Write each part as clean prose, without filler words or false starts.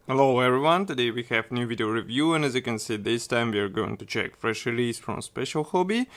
Hello everyone, today we have new video review, and as you can see this time we are going to check fresh release from Special Hobby.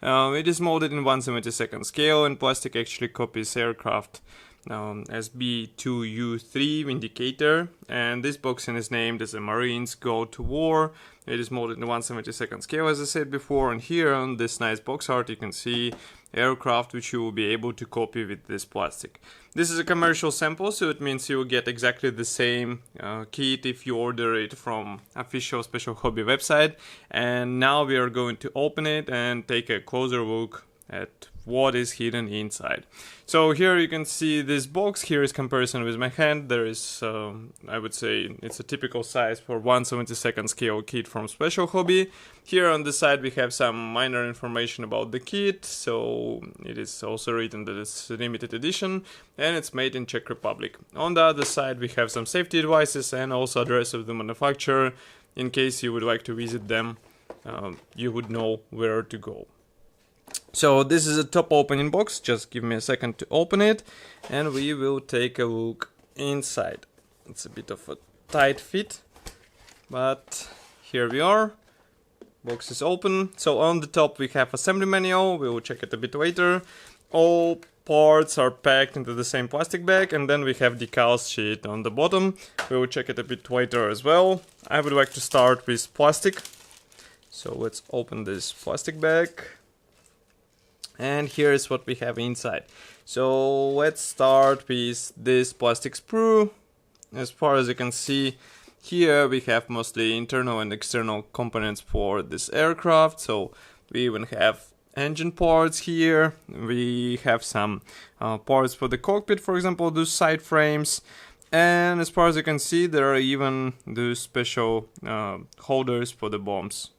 It is molded in 1/72 scale and plastic actually copies aircraft SB2U-3 Vindicator, and this boxing is named as a Marines Go to War. It is molded in 1/72 scale as I said before, and here on this nice box art you can see aircraft which you will be able to copy with this plastic. This is a commercial sample, so it means you will get exactly the same kit if you order it from official Special Hobby website. And now we are going to open it and take a closer look at what is hidden inside. So here you can see this box. Here is comparison with my hand. There is, I would say, it's a typical size for 1/72 scale kit from Special Hobby. Here on the side we have some minor information about the kit. So it is also written that it's a limited edition and it's made in Czech Republic. On the other side we have some safety advices and also address of the manufacturer. In case you would like to visit them, you would know where to go. So this is a top opening box. Just give me a second to open it and we will take a look inside. It's a bit of a tight fit, but here we are. Box is open. So on the top we have assembly manual. We will check it a bit later. All parts are packed into the same plastic bag, and then we have decal sheet on the bottom. We will check it a bit later as well. I would like to start with plastic. So let's open this plastic bag. And here's what we have inside. So let's start with this plastic sprue. As far as you can see, here we have mostly internal and external components for this aircraft. So we even have engine parts here. We have some parts for the cockpit, for example, those side frames. And as far as you can see, there are even those special holders for the bombs,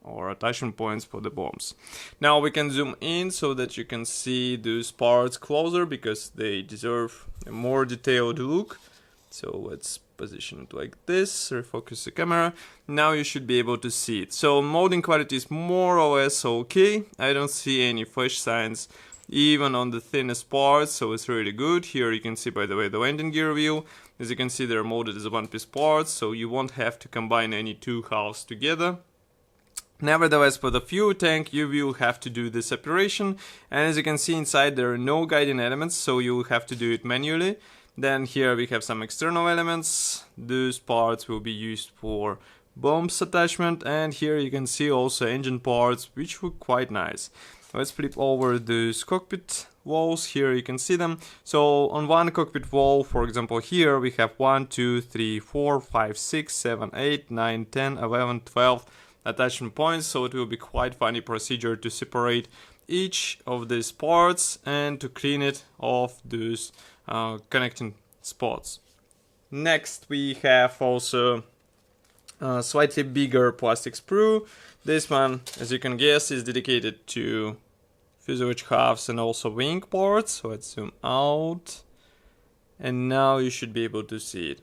or attachment points for the bombs. Now we can zoom in so that you can see those parts closer because they deserve a more detailed look. So let's position it like this, refocus the camera. Now you should be able to see it. So molding quality is more or less okay. I don't see any flash signs even on the thinnest parts, so it's really good. Here you can see, by the way, the landing gear wheel. As you can see, they're molded as one-piece parts, so you won't have to combine any two halves together. Nevertheless, for the fuel tank, you will have to do this operation, and as you can see inside there are no guiding elements, so you will have to do it manually. Then here we have some external elements. Those parts will be used for bombs attachment, and here you can see also engine parts, which look quite nice. Let's flip over those cockpit walls. Here you can see them. So on one cockpit wall, for example, here we have 1, 2, 3, 4, 5, 6, 7, 8, 9, 10, 11, 12 attachment points, so it will be quite funny procedure to separate each of these parts and to clean it off those connecting spots. Next we have also a slightly bigger plastic sprue. This one, as you can guess, is dedicated to fuselage halves and also wing parts. So let's zoom out and now you should be able to see it.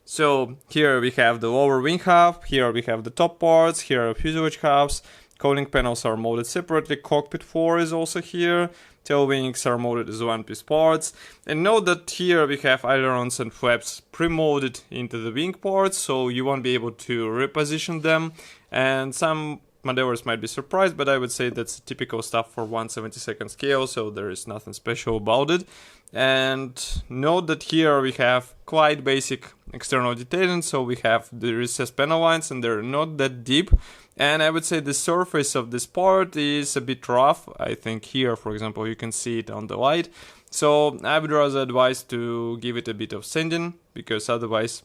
So here we have the lower wing half, here we have the top parts, here are fuselage halves, cooling panels are molded separately, cockpit floor is also here, tail wings are molded as one-piece parts, and note that here we have ailerons and flaps pre-molded into the wing parts, so you won't be able to reposition them, and some modelers might be surprised, but I would say that's typical stuff for 1/72 scale, so there is nothing special about it. And note that here we have quite basic external detailing, so we have the recessed panel lines and they're not that deep. And I would say the surface of this part is a bit rough. I think here, for example, you can see it on the light. So I would rather advise to give it a bit of sanding, because otherwise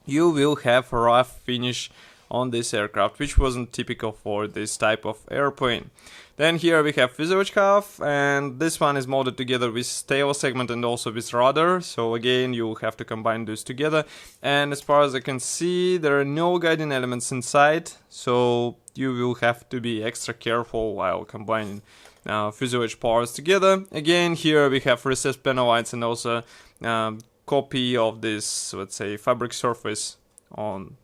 you will have a rough finish on this aircraft, which wasn't typical for this type of airplane. Then here we have fuselage half, and this one is molded together with tail segment and also with rudder, so again you will have to combine those together. And as far as I can see, there are no guiding elements inside, so you will have to be extra careful while combining fuselage parts together. Again, here we have recessed panel lines and also copy of this, let's say, fabric surface on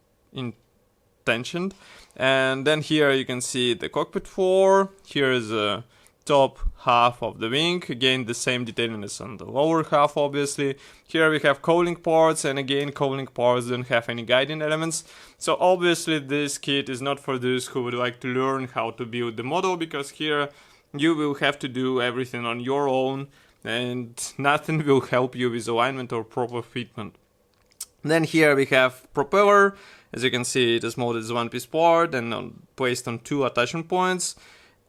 tensioned. And then here you can see the cockpit floor. Here is a top half of the wing. Again, the same detailing as on the lower half, obviously. Here we have cowling parts, and again, cowling parts don't have any guiding elements. So obviously this kit is not for those who would like to learn how to build the model, because here you will have to do everything on your own, and nothing will help you with alignment or proper fitment. Then here we have propeller. As you can see, it is molded as one piece part and placed on 2 attachment points.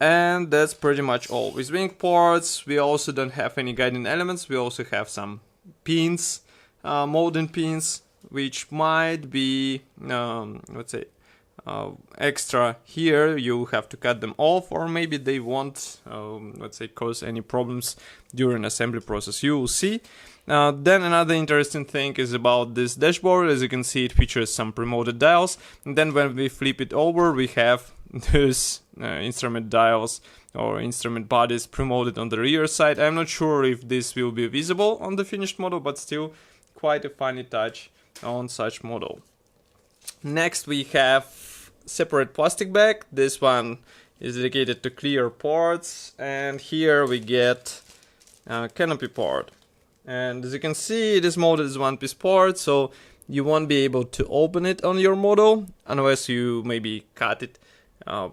And that's pretty much all. With wing parts, we also don't have any guiding elements. We also have some pins, molding pins, which might be, let's say, extra here. You have to cut them off, or maybe they won't, let's say, cause any problems during assembly process. You will see. Then another interesting thing is about this dashboard. As you can see, it features some pre-molded dials, and then when we flip it over, we have those instrument dials or instrument bodies pre-molded on the rear side. I'm not sure if this will be visible on the finished model, but still quite a funny touch on such model. Next we have separate plastic bag. This one is dedicated to clear parts, and here we get a canopy part. And as you can see, it is molded as one piece part, so you won't be able to open it on your model unless you maybe cut it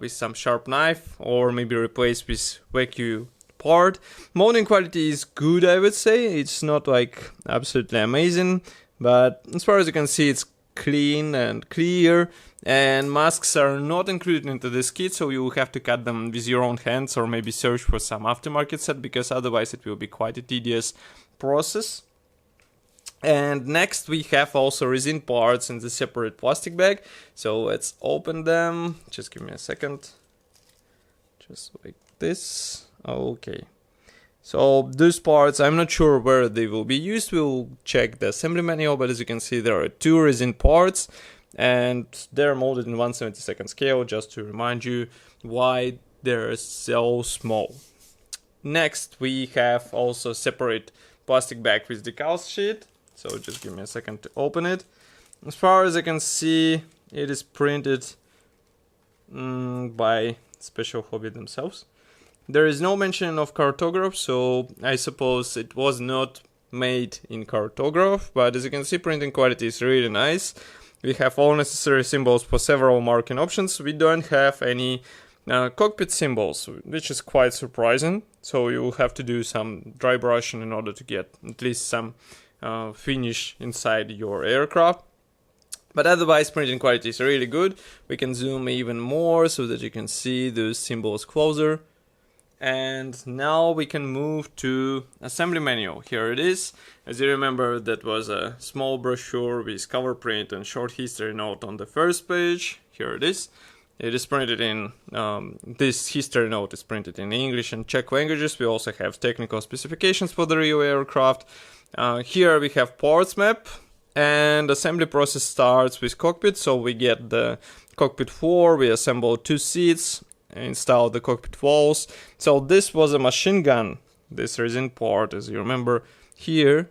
with some sharp knife, or maybe replace with vacuum part. Molding quality is good, I would say. It's not like absolutely amazing, but as far as you can see, it's clean and clear, and masks are not included into this kit, so you will have to cut them with your own hands, or maybe search for some aftermarket set, because otherwise it will be quite a tedious process. And next we have also resin parts in the separate plastic bag, so let's open them. Just give me a second, just like this. Okay, so those parts, I'm not sure where they will be used. We'll check the assembly manual, but as you can see, there are 2 resin parts, and they're molded in 1/72 scale, just to remind you why they're so small. Next we have also separate plastic bag with decal sheet, so just give me a second to open it. As far as I can see, it is printed by Special Hobby themselves. There is no mention of cartograph, so I suppose it was not made in cartograph, but as you can see, printing quality is really nice. We have all necessary symbols for several marking options. We don't have any cockpit symbols, which is quite surprising, so you will have to do some dry brushing in order to get at least some finish inside your aircraft. But otherwise, printing quality is really good. We can zoom even more so that you can see those symbols closer. And now we can move to assembly manual. Here it is. As you remember, that was a small brochure with cover print and short history note on the first page. Here it is. It is printed in, this history note is printed in English and Czech languages. We also have technical specifications for the real aircraft. Here we have parts map, and assembly process starts with cockpit. So we get the cockpit floor, we assemble 2 seats, install the cockpit walls. So this was a machine gun, this resin part, as you remember here.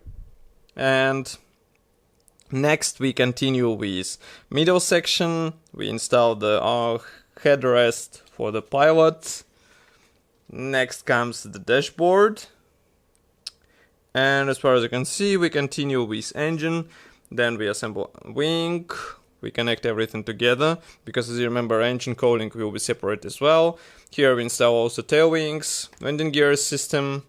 And next we continue with middle section. We install the headrest for the pilot. Next comes the dashboard. And as far as you can see, we continue with engine. Then we assemble wing. We connect everything together, because as you remember, engine cowling will be separate as well. Here we install also tail wings, landing gear system.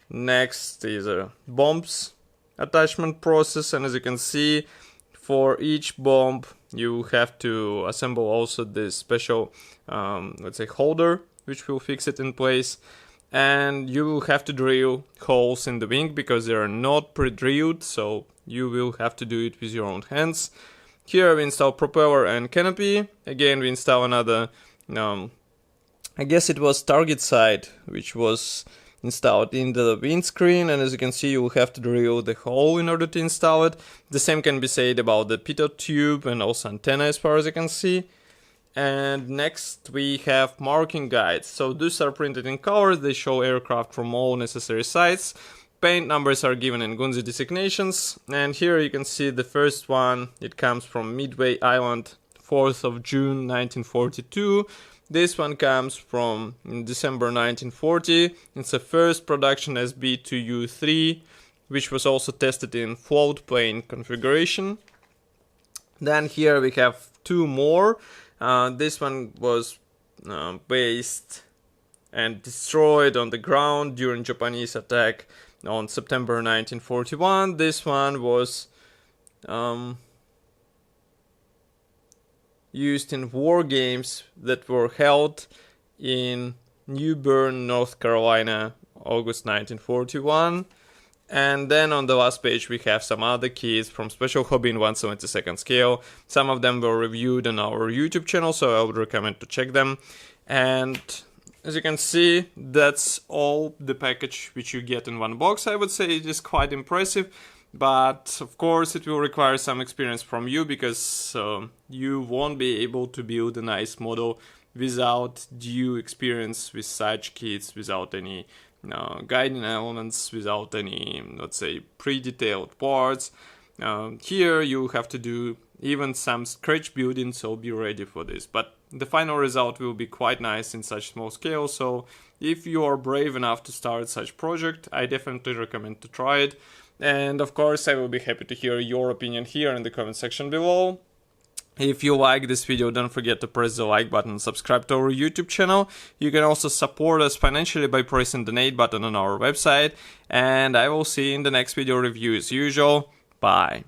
Next is a bombs attachment process, and as you can see, for each bomb you have to assemble also this special let's say holder, which will fix it in place. And you will have to drill holes in the wing because they are not pre-drilled, so you will have to do it with your own hands. Here we install propeller and canopy. Again, we install another, I guess it was target side, which was installed in the windscreen, and as you can see, you will have to drill the hole in order to install it. The same can be said about the pitot tube and also antenna, as far as you can see. And next we have marking guides. So these are printed in colors, they show aircraft from all necessary sites. Paint numbers are given in Gunzi designations, and here you can see the first one. It comes from Midway Island, 4th of June 1942. This one comes from December 1940. It's the first production SB2U-3, which was also tested in float plane configuration. Then here we have two more. This one was based and destroyed on the ground during Japanese attack on September 1941. This one was used in war games that were held in New Bern, North Carolina, August 1941. And then on the last page we have some other kits from Special Hobby in 1/72 scale. Some of them were reviewed on our YouTube channel, so I would recommend to check them. And as you can see, that's all the package which you get in one box. I would say it is quite impressive, but of course it will require some experience from you, because you won't be able to build a nice model without due experience with such kits, without any guiding elements, without any, let's say, pre-detailed parts. Here you have to do even some scratch building, so be ready for this. But the final result will be quite nice in such small scale, so if you are brave enough to start such project, I definitely recommend to try it. And of course I will be happy to hear your opinion here in the comment section below. If you like this video, don't forget to press the like button and subscribe to our YouTube channel. You can also support us financially by pressing the donate button on our website. And I will see you in the next video review as usual. Bye.